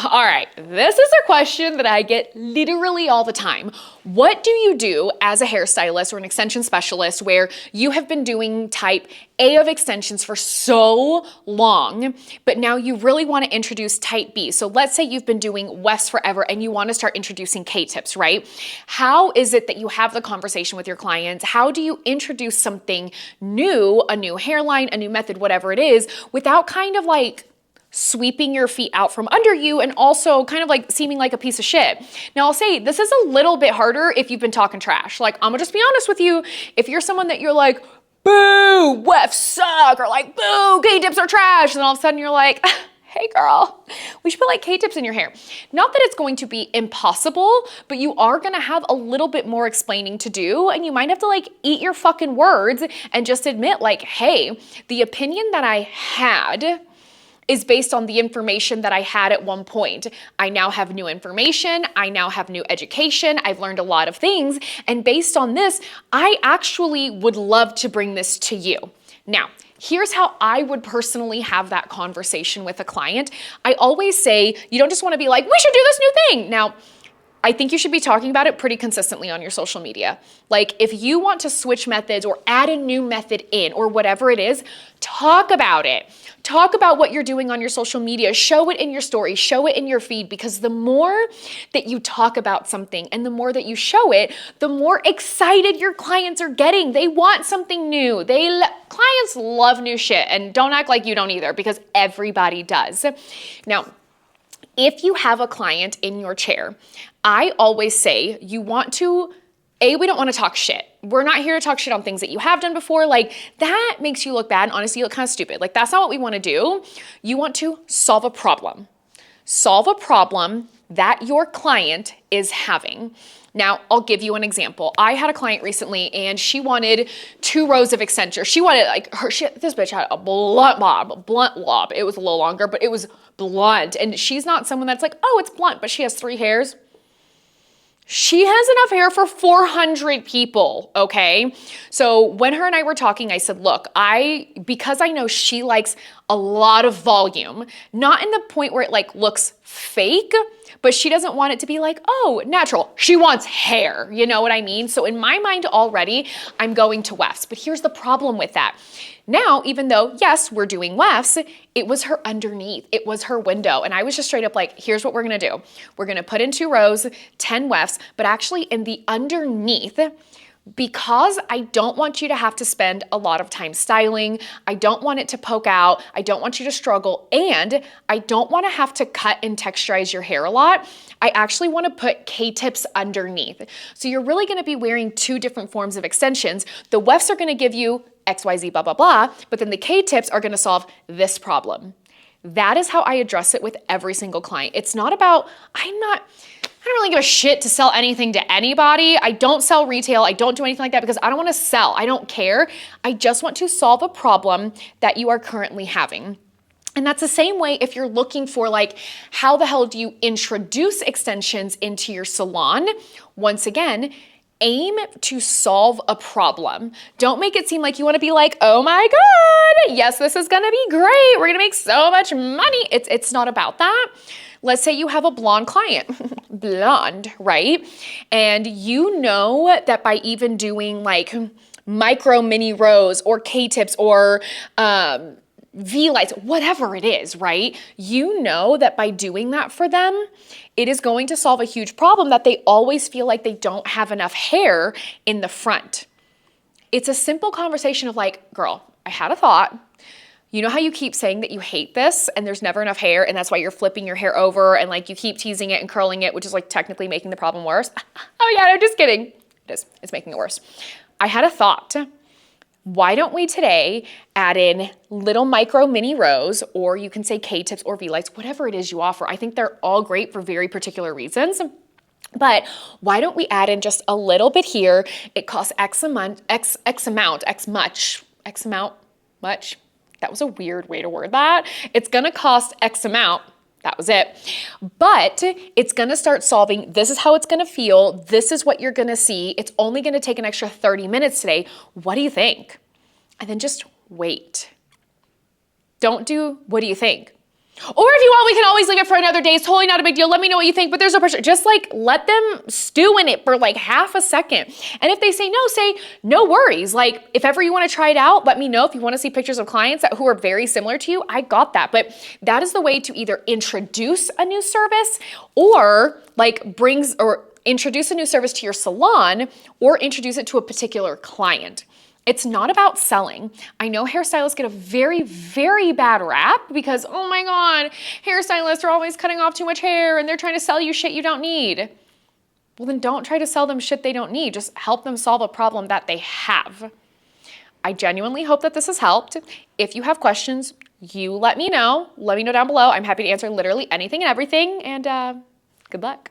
All right, this is a question that I get literally all the time. What do you do as a hairstylist or an extension specialist where you have been doing type A of extensions for so long, but now you really want to introduce type B? So let's say you've been doing wefts forever and you want to start introducing K-tips, right? How is it that you have the conversation with your clients? How do you introduce something new, a new hairline, a new method, whatever it is, without kind of like sweeping your feet out from under you and also kind of like seeming like a piece of shit? Now I'll say this is a little bit harder if you've been talking trash. Like, I'm gonna just be honest with you. If you're someone that you're like, boo, wefts suck, or like, boo, K-tips are trash, and all of a sudden you're like, hey girl, we should put like K-tips in your hair. Not that it's going to be impossible, but you are gonna have a little bit more explaining to do, and you might have to like eat your fucking words and just admit like, hey, the opinion that I had is based on the information that I had at one point. I now have new information. I now have new education. I've learned a lot of things. And based on this, I actually would love to bring this to you. Now, here's how I would personally have that conversation with a client. I always say, you don't just want to be like, we should do this new thing. Now, I think you should be talking about it pretty consistently on your social media. Like, if you want to switch methods or add a new method in or whatever it is, talk about it. Talk about what you're doing on your social media. Show it in your story. Show it in your feed, because the more that you talk about something and the more that you show it, the more excited your clients are getting. They want something new. Clients love new shit, and don't act like you don't either, because everybody does. Now, if you have a client in your chair, I always say you want to, we don't want to talk shit. We're not here to talk shit on things that you have done before. Like, that makes you look bad, and honestly, you look kind of stupid. Like, that's not what we want to do. You want to solve a problem. Solve a problem that your client is having. Now, I'll give you an example. I had a client recently, and she wanted 2 rows of extensions. She wanted this bitch had a blunt lob. It was a little longer, but it was blunt. And she's not someone that's like, oh, it's blunt, but she has 3 hairs. She has enough hair for 400 people, okay? So when her and I were talking, I said, look, because I know she likes a lot of volume, not in the point where it like looks fake, but she doesn't want it to be like, oh, natural. She wants hair, you know what I mean? So in my mind already, I'm going to wefts, but here's the problem with that. Now, even though, yes, we're doing wefts, it was her underneath. It was her window. And I was just straight up like, here's what we're gonna do. We're gonna put in 2 rows, 10 wefts, but actually in the underneath, because I don't want you to have to spend a lot of time styling, I don't want it to poke out, I don't want you to struggle, and I don't want to have to cut and texturize your hair a lot. I actually want to put K-tips underneath. So you're really going to be wearing 2 different forms of extensions. The wefts are going to give you XYZ, blah, blah, blah, but then the K-tips are going to solve this problem. That is how I address it with every single client. It's not about, I don't really give a shit to sell anything to anybody. I don't sell retail. I don't do anything like that because I don't want to sell. I don't care. I just want to solve a problem that you are currently having. And that's the same way if you're looking for like, how the hell do you introduce extensions into your salon? Once again, aim to solve a problem. Don't make it seem like you want to be like, oh my God, yes, this is going to be great. We're going to make so much money. It's not about that. Let's say you have a blonde client, blonde, right? And you know that by even doing like micro mini rows or K-tips or V-lights, whatever it is, right? You know that by doing that for them, it is going to solve a huge problem that they always feel like they don't have enough hair in the front. It's a simple conversation of like, girl, I had a thought. You know how you keep saying that you hate this and there's never enough hair and that's why you're flipping your hair over and like you keep teasing it and curling it, which is like technically making the problem worse? Oh yeah, no, just kidding. It is. It's making it worse. I had a thought. Why don't we today add in little micro mini rows, or you can say K-tips or V-lights, whatever it is you offer. I think they're all great for very particular reasons. But why don't we add in just a little bit here? It costs X amount. That was a weird way to word that. It's gonna cost X amount. That was it. But it's gonna start solving, this is how it's gonna feel, this is what you're gonna see, it's only gonna take an extra 30 minutes today. What do you think? And then just wait. Don't do, what do you think? Or if you want, we can always leave it for another day. It's totally not a big deal. Let me know what you think, but there's no pressure. Just like let them stew in it for like half a second. And if they say no, say no worries. Like if ever you want to try it out, let me know. If you want to see pictures of clients who are very similar to you, I got that. But that is the way to either introduce a new service or introduce a new service to your salon or introduce it to a particular client. It's not about selling. I know hairstylists get a very, very bad rap because, oh my God, hairstylists are always cutting off too much hair and they're trying to sell you shit you don't need. Well, then don't try to sell them shit they don't need. Just help them solve a problem that they have. I genuinely hope that this has helped. If you have questions, you let me know. Let me know down below. I'm happy to answer literally anything and everything, and good luck.